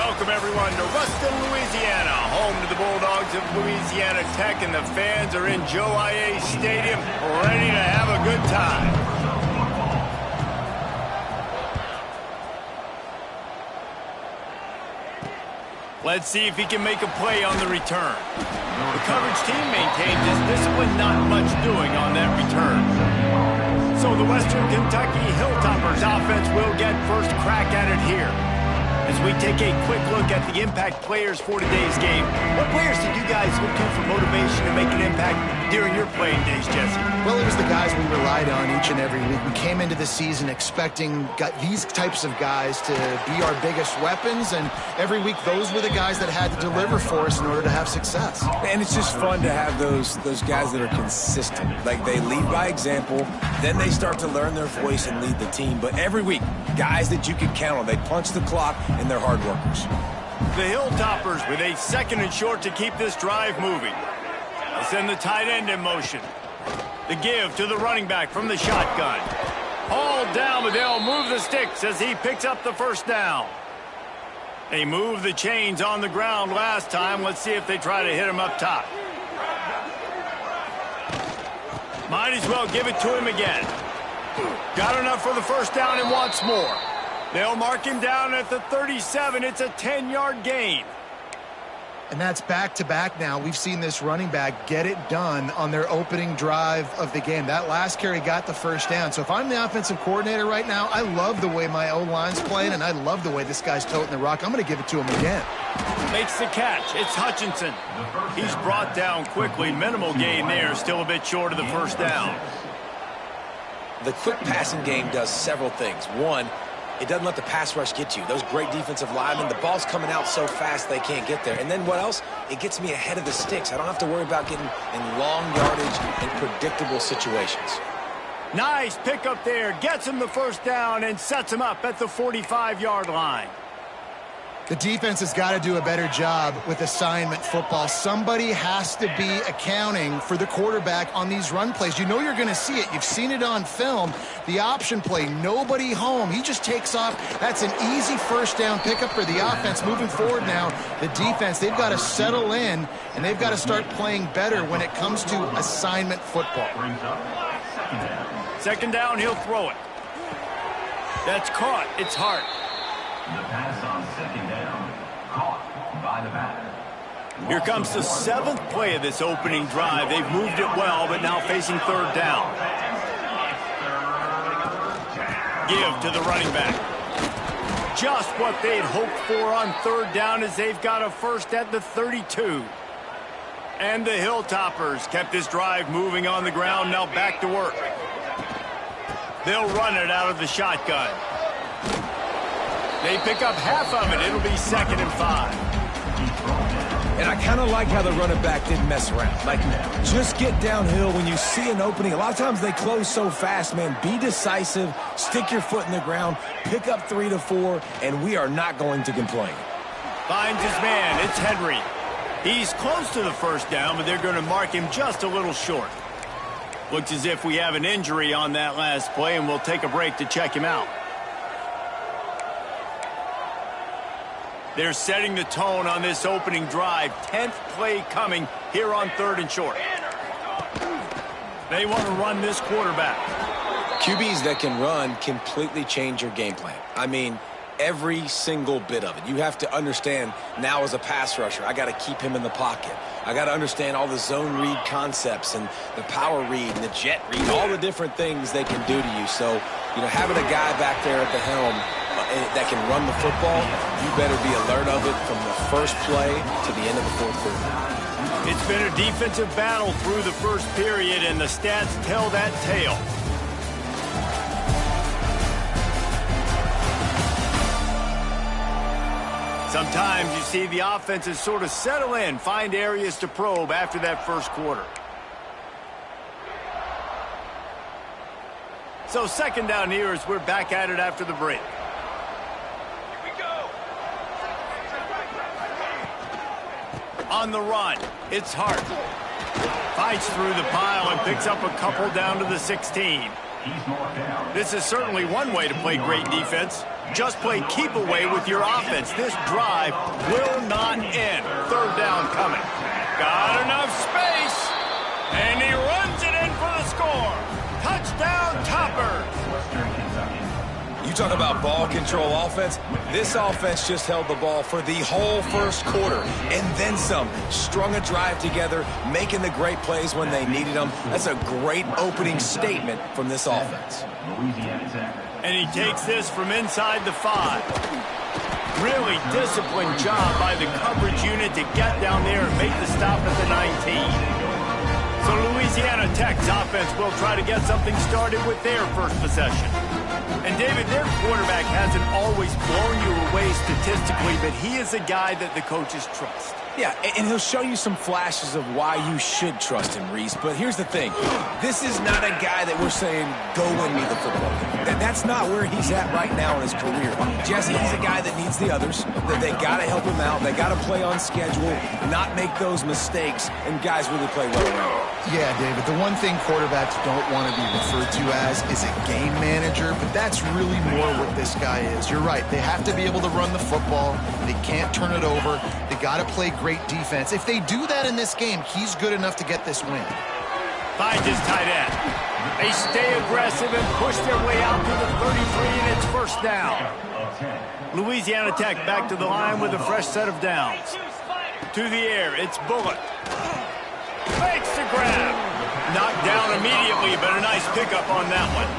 Welcome, everyone, to Ruston, Louisiana, home to the Bulldogs of Louisiana Tech, and the fans are in Joe IA Stadium, ready to have a good time. Let's see if he can make a play on the return. The coverage team maintains his discipline, not much doing on that return. So the Western Kentucky Hilltoppers offense will get first crack at it here. As we take a quick look at the impact players for today's game, what players did you guys look to for motivation to make an impact during your playing days, Jesse? Well, it was the guys we relied on each and every week. We came into the season expecting these types of guys to be our biggest weapons, and every week those were the guys that had to deliver for us in order to have success. And it's just fun to have those guys that are consistent. Like, they lead by example, then they start to learn their voice and lead the team. But every week, guys that you can count on. They punch the clock, and they're hard workers. The Hilltoppers with a 2nd and short to keep this drive moving. They'll send the tight end in motion. The give to the running back from the shotgun. Hauled down, but they'll move the sticks as he picks up the first down. They moved the chains on the ground last time. Let's see if they try to hit him up top. Might as well give it to him again. Got enough for the first down and wants more. They'll mark him down at the 37. It's a 10-yard gain. And that's back-to-back now. We've seen this running back get it done on their opening drive of the game. That last carry got the first down. So if I'm the offensive coordinator right now, I love the way my O-line's playing, and I love the way this guy's toting the rock. I'm going to give it to him again. Makes the catch. It's Hutchinson. He's brought down quickly. Minimal gain there. Still a bit short of the first down. The quick passing game does several things. One, it doesn't let the pass rush get you. Those great defensive linemen, the ball's coming out so fast they can't get there. And then what else? It gets me ahead of the sticks. I don't have to worry about getting in long yardage and predictable situations. Nice pickup there. Gets him the first down and sets him up at the 45-yard line. The defense has got to do a better job with assignment football. Somebody has to be accounting for the quarterback on these run plays. You know you're going to see it. You've seen it on film. The option play, nobody home. He just takes off. That's an easy first down pickup for the offense. Moving forward now, the defense, they've got to settle in, and they've got to start playing better when it comes to assignment football. 2nd down, he'll throw it. That's caught. It's Hart. The pass on 2nd down, caught by the back. Here comes the 7th play of this opening drive. They've moved it well, but now facing 3rd down. Give to the running back. Just what they'd hoped for on 3rd down as they've got a first at the 32. And the Hilltoppers kept this drive moving on the ground. Now back to work. They'll run it out of the shotgun. They pick up half of it. It'll be 2nd and 5. And I kind of like how the running back didn't mess around. Like, just get downhill when you see an opening. A lot of times they close so fast, man. Be decisive, stick your foot in the ground, pick up 3 to 4, and we are not going to complain. Finds his man. It's Henry. He's close to the first down, but they're going to mark him just a little short. Looks as if we have an injury on that last play, and we'll take a break to check him out. They're setting the tone on this opening drive. 10th play coming here on 3rd and short. They want to run this quarterback. QBs that can run completely change your game plan. I mean, every single bit of it. You have to understand now as a pass rusher, I got to keep him in the pocket. I got to understand all the zone read concepts and the power read and the jet read, all the different things they can do to you. So, you know, having a guy back there at the helm that can run the football, you better be alert of it from the first play to the end of the 4th quarter. It's been a defensive battle through the first period, and the stats tell that tale. Sometimes you see the offenses sort of settle in, find areas to probe after that first quarter. So 2nd down here as we're back at it after the break. On the run, it's Hart. Fights through the pile and picks up a couple down to the 16. He's marked down. This is certainly one way to play great defense. Just play keep away with your offense. This drive will not end. Third down coming. Got enough space. And he runs it in for the score. Touchdown, Topper. Western Kentucky. You talk about ball control offense. This offense just held the ball for the whole first quarter and then some. Strung a drive together, making the great plays when they needed them. That's a great opening statement from this offense. Louisiana Tech. And he takes this from inside the 5. Really disciplined job by the coverage unit to get down there and make the stop at the 19. So Louisiana Tech's offense will try to get something started with their first possession. And David, their quarterback hasn't always blown you away statistically, but he is a guy that the coaches trust. Yeah, and he'll show you some flashes of why you should trust him, Reese. But here's the thing. This is not a guy that we're saying, go win me the football game. That's not where he's at right now in his career. Jesse, he's a guy that needs the others. That they got to help him out. They got to play on schedule, not make those mistakes, and guys really play well around. Yeah, David, the one thing quarterbacks don't want to be referred to as is a game manager, but that's really more what this guy is. You're right. They have to be able to run the football. They can't turn it over. They got to play great defense. If they do that in this game, he's good enough to get this win. Finds his tight end. They stay aggressive and push their way out to the 33, and it's first down. Louisiana Tech back to the line with a fresh set of downs. To the air, it's Bullock. Fakes the grab. Knocked down immediately, but a nice pickup on that one.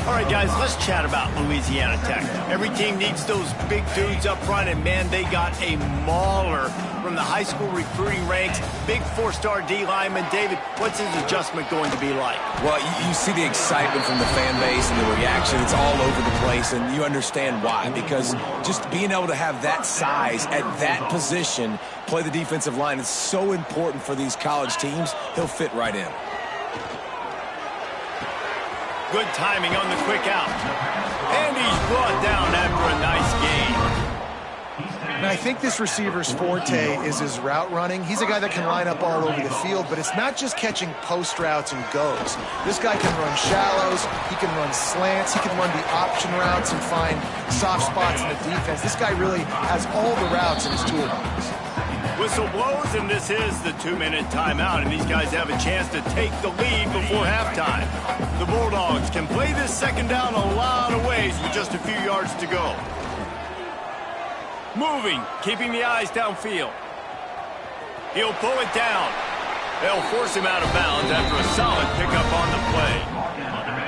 All right, guys, let's chat about Louisiana Tech. Every team needs those big dudes up front, and, man, they got a mauler from the high school recruiting ranks. Big 4-star D lineman. David, what's his adjustment going to be like? Well, you see the excitement from the fan base and the reaction. It's all over the place, and you understand why. Because just being able to have that size at that position, play the defensive line, is so important for these college teams. He'll fit right in. Good timing on the quick out. And he's brought down after a nice gain. And I think this receiver's forte is his route running. He's a guy that can line up all over the field, but it's not just catching post routes and goes. This guy can run shallows, he can run slants, he can run the option routes and find soft spots in the defense. This guy really has all the routes in his toolbox. Whistle blows, and this is the 2-minute timeout, and these guys have a chance to take the lead before halftime. The Bulldogs can play this second down a lot of ways with just a few yards to go. Moving, keeping the eyes downfield. He'll pull it down. They'll force him out of bounds after a solid pickup on the play.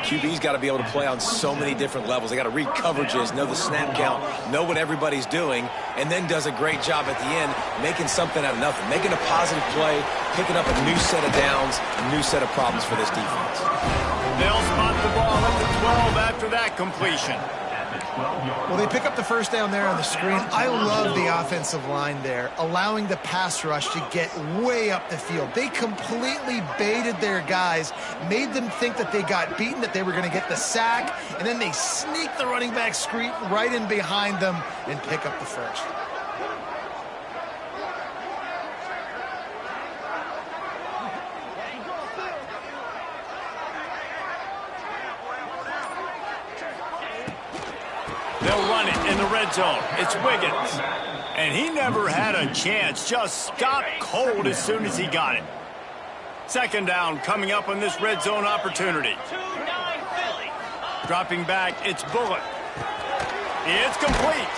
QB's got to be able to play on so many different levels. They got to read coverages, know the snap count, know what everybody's doing, and then does a great job at the end making something out of nothing, making a positive play, picking up a new set of downs, a new set of problems for this defense. They'll spot the ball at the 12 after that completion. Well, they pick up the first down there on the screen. I love the offensive line there, allowing the pass rush to get way up the field. They completely baited their guys, made them think that they got beaten, that they were going to get the sack, and then they sneak the running back screen right in behind them and pick up the first. They'll run it in the red zone. It's Wiggins. And he never had a chance. Just stopped cold as soon as he got it. Second down coming up on this red zone opportunity. Dropping back, it's Bullock. It's complete.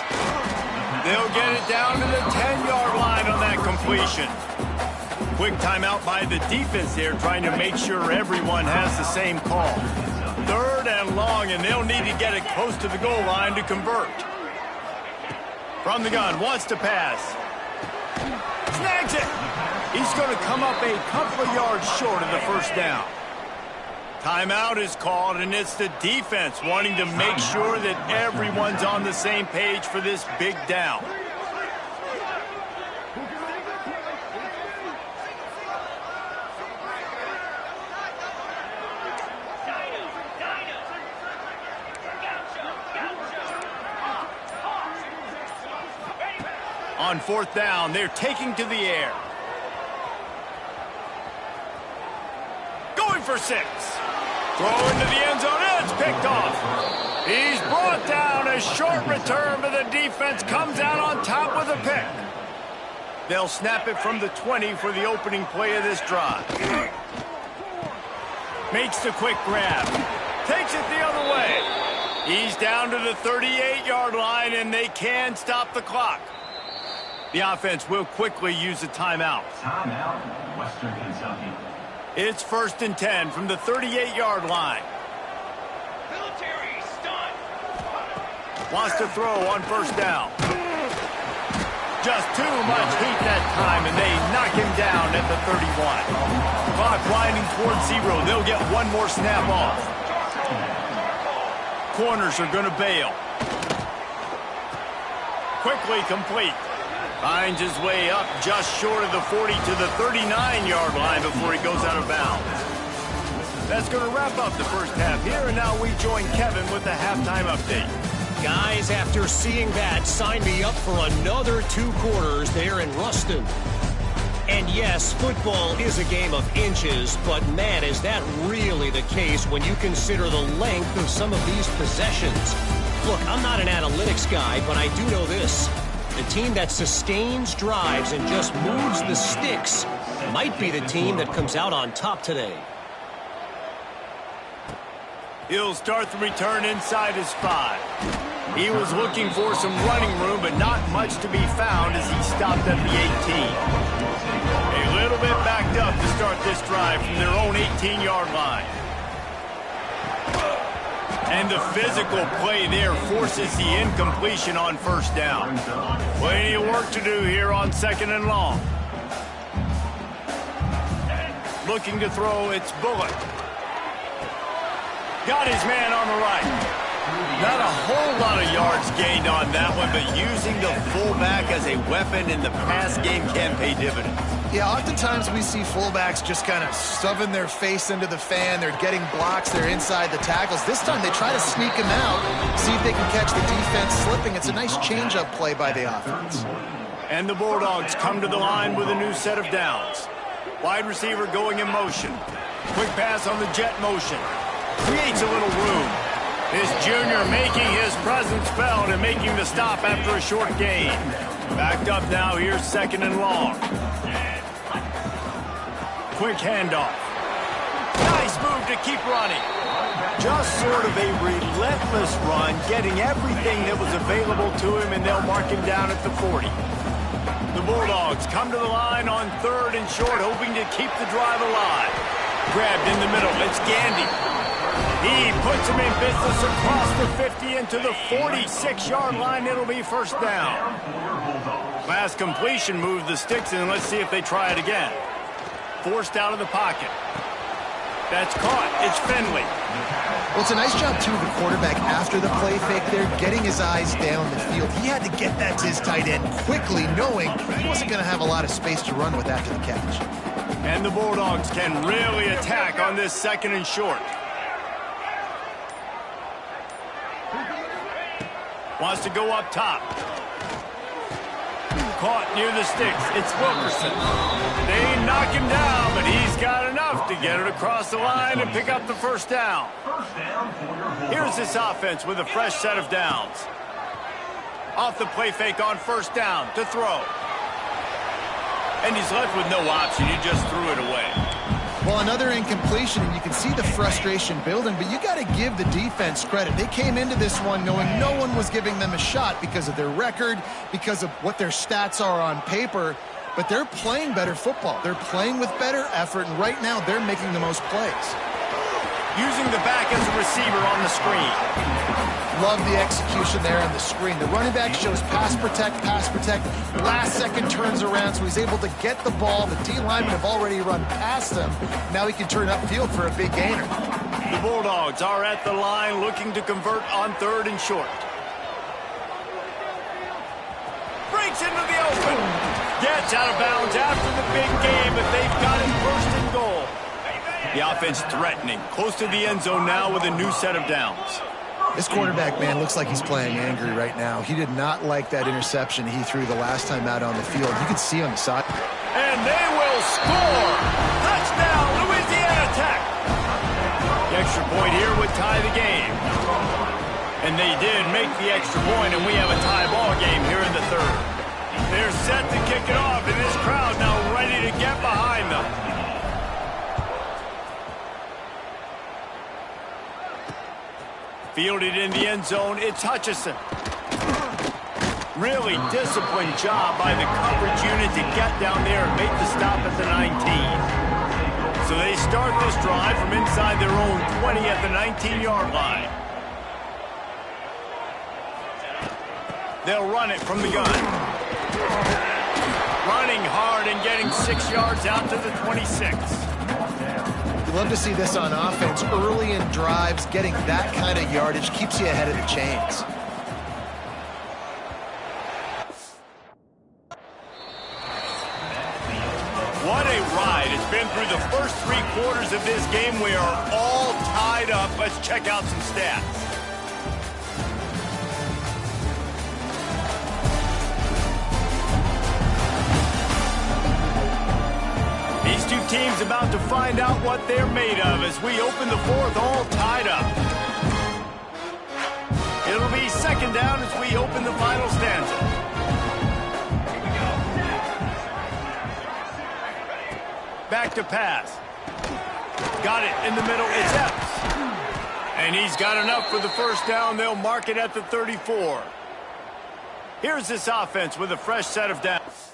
They'll get it down to the 10-yard line on that completion. Quick timeout by the defense there, trying to make sure everyone has the same call. Third and long, and they'll need to get it close to the goal line to convert. From the gun, wants to pass. Snags it. He's going to come up a couple of yards short of the first down. Timeout is called, and it's the defense wanting to make sure that everyone's on the same page for this big down. On fourth down, they're taking to the air. Going for 6. Throw into the end zone. It's picked off. He's brought down. A short return, but the defense comes out on top with a pick. They'll snap it from the 20 for the opening play of this drive. Makes the quick grab. Takes it the other way. He's down to the 38-yard line, and they can stop the clock. The offense will quickly use a timeout. Timeout, Western Kentucky. It's 1st and 10 from the 38-yard line. Military stunt. Wants to throw on 1st down. Just too much heat that time, and they knock him down at the 31. Clock winding towards 0. They'll get one more snap off. Corners are going to bail. Quickly complete. Finds his way up just short of the 40 to the 39-yard line before he goes out of bounds. That's going to wrap up the first half here, and now we join Kevin with the halftime update. Guys, after seeing that, sign me up for another 2 quarters there in Ruston. And yes, football is a game of inches, but man, is that really the case when you consider the length of some of these possessions. Look, I'm not an analytics guy, but I do know this. The team that sustains drives and just moves the sticks might be the team that comes out on top today. He'll start the return inside his 5. He was looking for some running room, but not much to be found as he stopped at the 18. A little bit backed up to start this drive from their own 18-yard line. And the physical play there forces the incompletion on 1st down. Plenty of work to do here on 2nd and long. Looking to throw, it's Bullock. Got his man on the right. Not a whole lot of yards gained on that one, but using the fullback as a weapon in the pass game can pay dividends. Yeah, oftentimes we see fullbacks just kind of shoving their face into the fan. They're getting blocks. They're inside the tackles. This time they try to sneak him out, see if they can catch the defense slipping. It's a nice change-up play by the offense. And the Bulldogs come to the line with a new set of downs. Wide receiver going in motion. Quick pass on the jet motion. Creates a little room. This junior making his presence felt and making the stop after a short gain. Backed up now, here's 2nd and long. Quick handoff. Nice move to keep running. Just sort of a relentless run, getting everything that was available to him, and they'll mark him down at the 40. The Bulldogs come to the line on 3rd and short, hoping to keep the drive alive. Grabbed in the middle, it's Gandy. He puts him in business across the 50 into the 46-yard line. It'll be 1st down. Last completion moved the sticks, and let's see if they try it again. Forced out of the pocket. That's caught. It's Finley. Well, it's a nice job, too, of the quarterback after the play fake there, getting his eyes down the field. He had to get that to his tight end quickly, knowing he wasn't going to have a lot of space to run with after the catch. And the Bulldogs can really attack on this 2nd and short. Wants to go up top. Caught near the sticks. It's Wilkerson. They knock him down, but he's got enough to get it across the line and pick up the 1st down. Here's this offense with a fresh set of downs. Off the play fake on 1st down to throw. And he's left with no option. He just threw it away. Well, another incompletion, and you can see the frustration building, but you got to give the defense credit. They came into this one knowing no one was giving them a shot because of their record, because of what their stats are on paper, but they're playing better football. They're playing with better effort, and right now they're making the most plays. Using the back as a receiver on the screen. Love the execution there on the screen. The running back shows pass protect. Last second turns around, so he's able to get the ball. The D linemen have already run past him. Now he can turn upfield for a big gainer. The Bulldogs are at the line looking to convert on 3rd and short. Breaks into the open. Gets out of bounds after the big game, but they've got him 1st and goal. The offense threatening. Close to the end zone now with a new set of downs. This quarterback, man, looks like he's playing angry right now. He did not like that interception he threw the last time out on the field. You can see on the side. And they will score! Touchdown, Louisiana Tech! The extra tie the game. And they did make the extra point, and we have a tie ball game here in the third. They're set to kick it off, and this crowd now ready to get behind them. Fielded in the end zone, it's Hutchison. Really disciplined job by the coverage unit to get down there and make the stop at the 19. So they start this drive from inside their own 20 at the 19-yard line. They'll run it from the gun. Running hard and getting 6 yards out to the 26. You love to see this on offense. Early in drives, getting that kind of yardage keeps you ahead of the chains. What a ride. It's been through the first 3 quarters of this game. We are all tied up. Let's check out some stats. These two teams about to find out what they're made of as we open the fourth, all tied up. It'll be second down as we open the final stanza. Back to pass. Got it in the middle. It's Epps. And he's got enough for the first down. They'll mark it at the 34. Here's this offense with a fresh set of downs.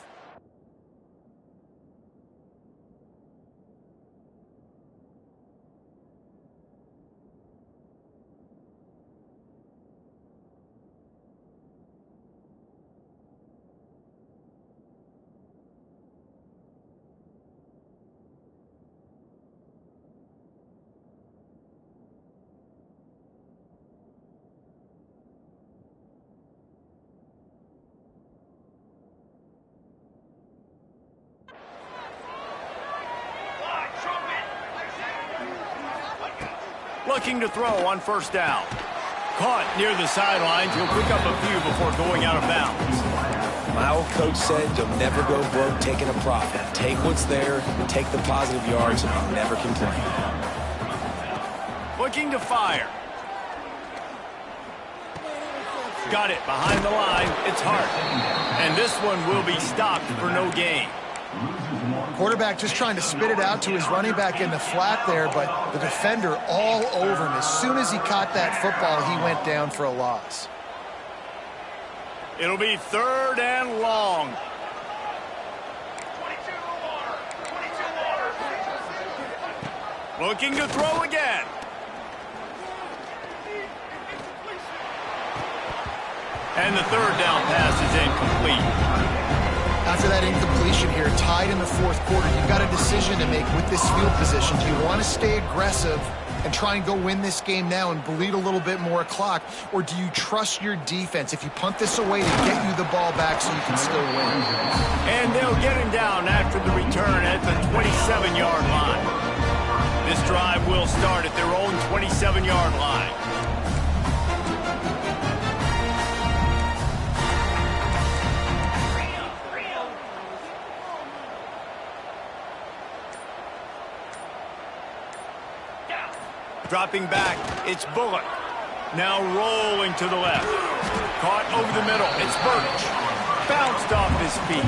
Looking to throw on first down. Caught near the sidelines. He'll pick up a few before going out of bounds. My old coach said you'll never go broke taking a profit. Take what's there, take the positive yards, and I'll never complain. Looking to fire. Got it behind the line. It's Hart. And this one will be stopped for no gain. Quarterback just trying to spit it out to his running back in the flat there, but the defender all over him. As soon as he caught that football, he went down for a loss. It'll be third and long. 22 Looking to throw again. And the third down pass is incomplete. After that incompletion here, tied in the fourth quarter, you've got a decision to make with this field position. Do you want to stay aggressive and try and go win this game now and bleed a little bit more clock, or do you trust your defense if you punt this away to get you the ball back so you can still win? And they'll get him down after the return at the 27-yard line. This drive will start at their own 27-yard line. Dropping back, it's Bullock. Now rolling to the left. Caught over the middle, it's Birch. Bounced off his feet.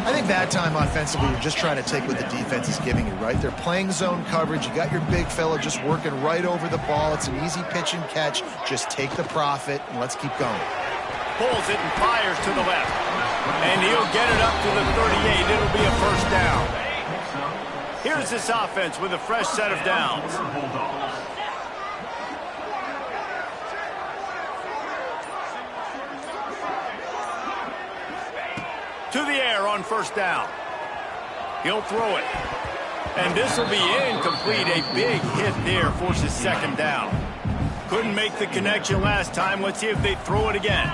I think that time offensively, you're just trying to take what the defense is giving you, right? They're playing zone coverage. You got your big fella just working right over the ball. It's an easy pitch and catch. Just take the profit, and let's keep going. Pulls it and fires to the left. And he'll get it up to the 38. It'll be a first down. Here's this offense with a fresh set of downs. To the air on first down. He'll throw it. And this will be incomplete. A big hit there forces second down. Couldn't make the connection last time. Let's see if they throw it again.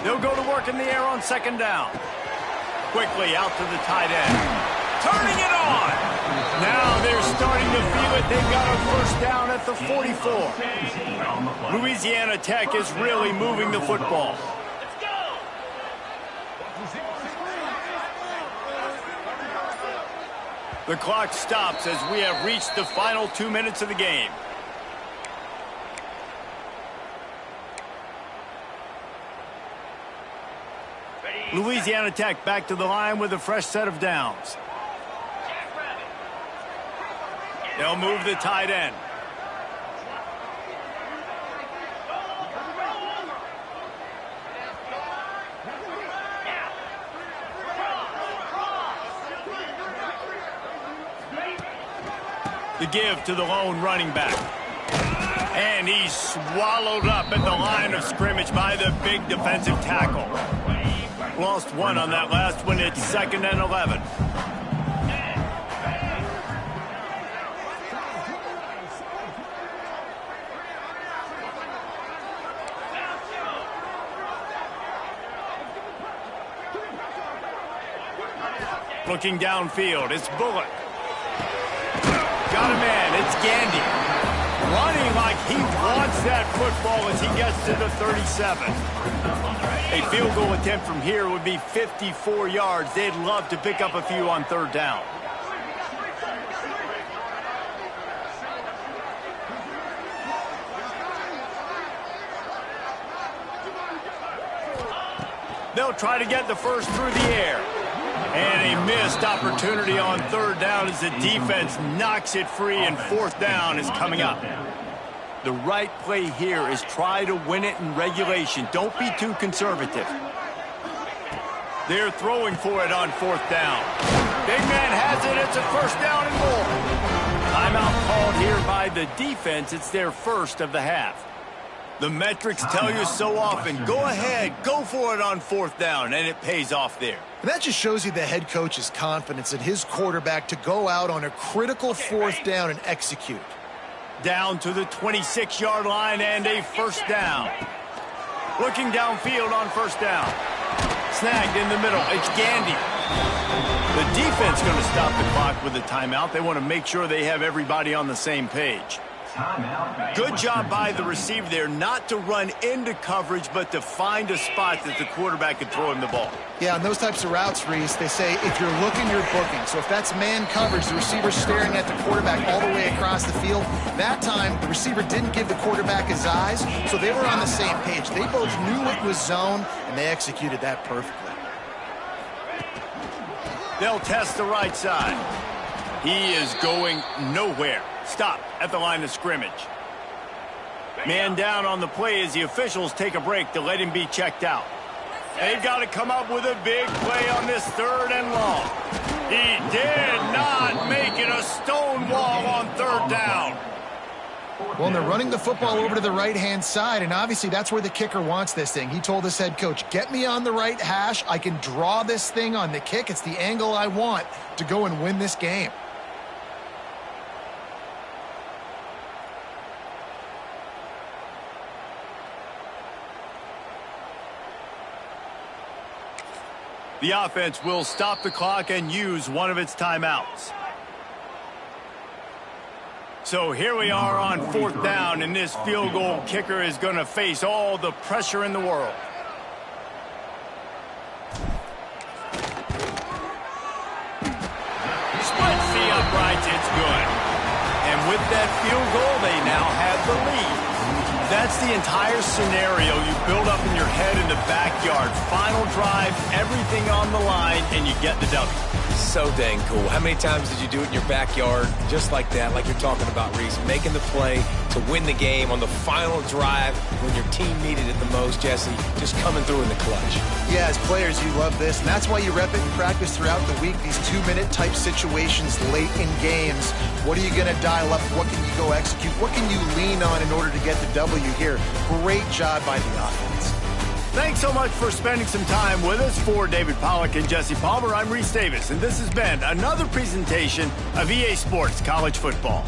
They'll go to work in the air on second down. Quickly out to the tight end. Turning it on. Now they're starting to feel it. They've got a first down at the 44. Louisiana Tech is really moving the football. The clock stops as we have reached the final 2 minutes of the game. Louisiana Tech back to the line with a fresh set of downs. They'll move the tight end. The give to the lone running back. And he's swallowed up at the line of scrimmage by the big defensive tackle. Lost one on that last one. It's 2nd and 11. Looking downfield, it's Bullock. Got a man, it's Gandy. Running like he wants that football as he gets to the 37. A field goal attempt from here would be 54 yards. They'd love to pick up a few on 3rd down. They'll try to get the first through the air. And a missed opportunity on 3rd down as the defense knocks it free, and 4th down is coming up. The right play here is try to win it in regulation. Don't be too conservative. They're throwing for it on 4th down. Big man has it. It's a 1st down and more. Timeout called here by the defense. It's their first of the half. The metrics tell you so often, go ahead, go for it on 4th down, and it pays off there. And that just shows you the head coach's confidence in his quarterback to go out on a critical 4th down and execute. Down to the 26-yard line and a 1st down. Looking downfield on 1st down. Snagged in the middle. It's Gandy. The defense going to stop the clock with a timeout. They want to make sure they have everybody on the same page. Good job by the receiver there not to run into coverage, but to find a spot that the quarterback could throw him the ball. Yeah, on those types of routes, Reese, they say if you're looking, you're booking. So if that's man coverage, the receiver's staring at the quarterback all the way across the field. That time, the receiver didn't give the quarterback his eyes, so they were on the same page. They both knew it was zone, and they executed that perfectly. They'll test the right side. He is going nowhere. Stop at the line of scrimmage. Man down on the play as the officials take a break to let him be checked out. They've got to come up with a big play on this 3rd and long. He did not make it a stone wall on 3rd down. Well, and they're running the football over to the right-hand side, and obviously that's where the kicker wants this thing. He told his head coach, get me on the right hash. I can draw this thing on the kick. It's the angle I want to go and win this game. The offense will stop the clock and use one of its timeouts. So here we are on 4th down, and this field goal kicker is going to face all the pressure in the world. Splits the uprights, it's good. And with that field goal, they now have the lead. That's the entire scenario you build up in your head in the backyard. Final drive, everything on the line, and you get the W. So dang cool. How many times did you do it in your backyard just like that, like you're talking about, Reese, making the play to win the game on the final drive when your team needed it the most, Jesse, just coming through in the clutch. Yeah, as players, you love this, and that's why you rep it and practice throughout the week, these 2-minute type situations late in games. What are you going to dial up? What can you go execute? What can you lean on in order to get the W here? Great job by the offense. Thanks so much for spending some time with us. For David Pollack and Jesse Palmer, I'm Reese Davis, and this has been another presentation of EA Sports College Football.